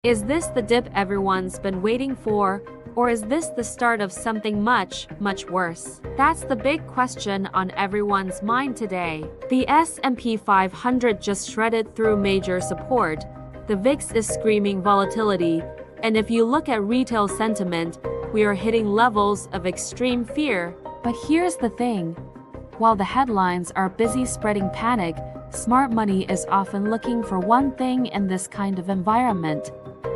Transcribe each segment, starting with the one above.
Is this the dip everyone's been waiting for? Or is this the start of something much, much worse? That's the big question on everyone's mind today. The S&P 500 just shredded through major support. The VIX is screaming volatility. And if you look at retail sentiment, we are hitting levels of extreme fear. But here's the thing. While the headlines are busy spreading panic, smart money is often looking for one thing in this kind of environment: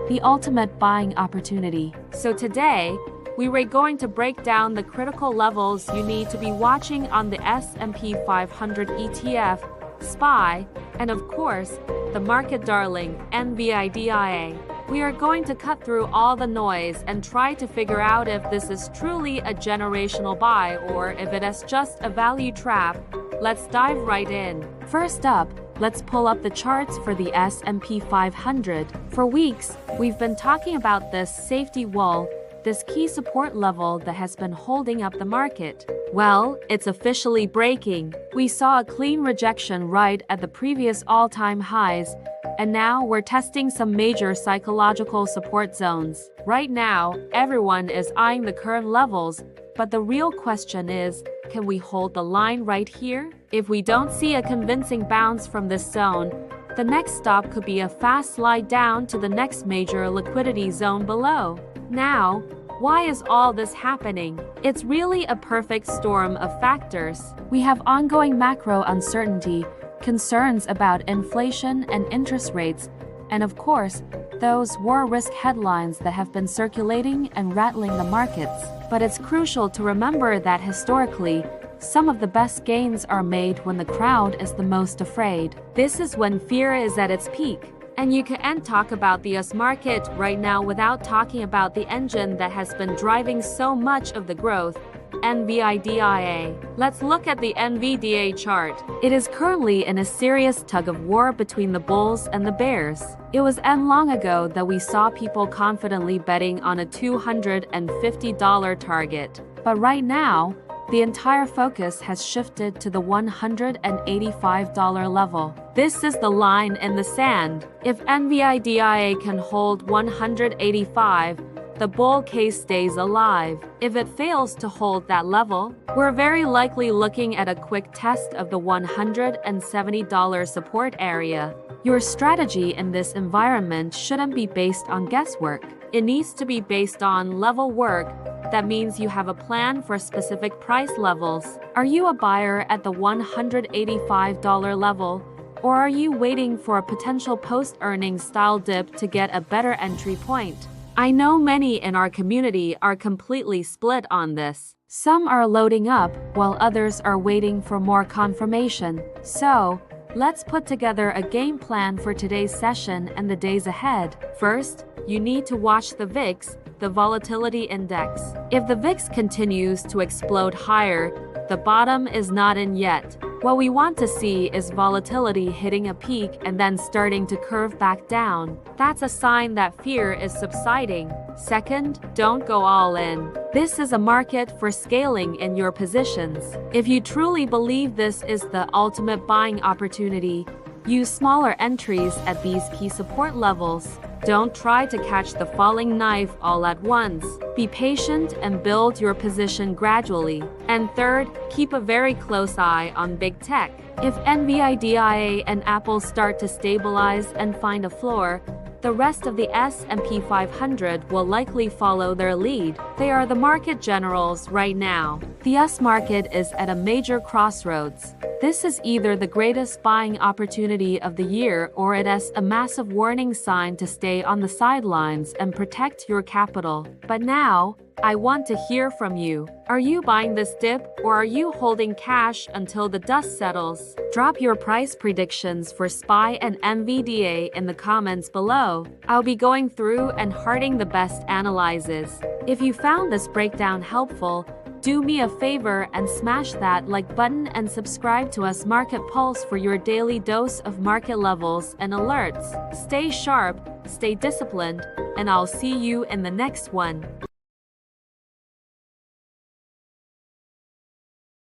the ultimate buying opportunity. So today, we are going to break down the critical levels you need to be watching on the S&P 500 ETF, SPY, and of course, the market darling, NVDA. We are going to cut through all the noise and try to figure out if this is truly a generational buy or if it is just a value trap. Let's dive right in. First up, let's pull up the charts for the S&P 500. For weeks, we've been talking about this safety wall, this key support level that has been holding up the market. Well, it's officially breaking. We saw a clean rejection right at the previous all-time highs, and now we're testing some major psychological support zones. Right now, everyone is eyeing the current levels, but the real question is, can we hold the line right here? If we don't see a convincing bounce from this zone, the next stop could be a fast slide down to the next major liquidity zone below. Now, why is all this happening? It's really a perfect storm of factors. We have ongoing macro uncertainty, concerns about inflation and interest rates, and of course, those war risk headlines that have been circulating and rattling the markets. But it's crucial to remember that historically, some of the best gains are made when the crowd is the most afraid. This is when fear is at its peak. And you can't talk about the US market right now without talking about the engine that has been driving so much of the growth, NVDA. Let's look at the NVDA chart. It is currently in a serious tug of war between the bulls and the bears. It was long ago that we saw people confidently betting on a $250 target. But right now, the entire focus has shifted to the $185 level. This is the line in the sand. If NVDA can hold 185, the bull case stays alive. If it fails to hold that level, we're very likely looking at a quick test of the $170 support area. Your strategy in this environment shouldn't be based on guesswork. It needs to be based on level work. That means you have a plan for specific price levels. Are you a buyer at the $185 level? Or are you waiting for a potential post-earnings style dip to get a better entry point? I know many in our community are completely split on this. Some are loading up, while others are waiting for more confirmation. So, let's put together a game plan for today's session and the days ahead. First, you need to watch the VIX, the volatility index. If the VIX continues to explode higher, the bottom is not in yet. What we want to see is volatility hitting a peak and then starting to curve back down. That's a sign that fear is subsiding. Second, don't go all in. This is a market for scaling in your positions. If you truly believe this is the ultimate buying opportunity, use smaller entries at these key support levels. Don't try to catch the falling knife all at once. Be patient and build your position gradually. And third, keep a very close eye on big tech. If NVDA and Apple start to stabilize and find a floor, the rest of the S&P 500 will likely follow their lead. They are the market generals right now. The US market is at a major crossroads. This is either the greatest buying opportunity of the year or it is a massive warning sign to stay on the sidelines and protect your capital. But now, I want to hear from you. Are you buying this dip or are you holding cash until the dust settles? Drop your price predictions for SPY and NVDA in the comments below. I'll be going through and hearting the best analyses. If you found this breakdown helpful, do me a favor and smash that like button and subscribe to us Market Pulse for your daily dose of market levels and alerts. Stay sharp, stay disciplined, and I'll see you in the next one.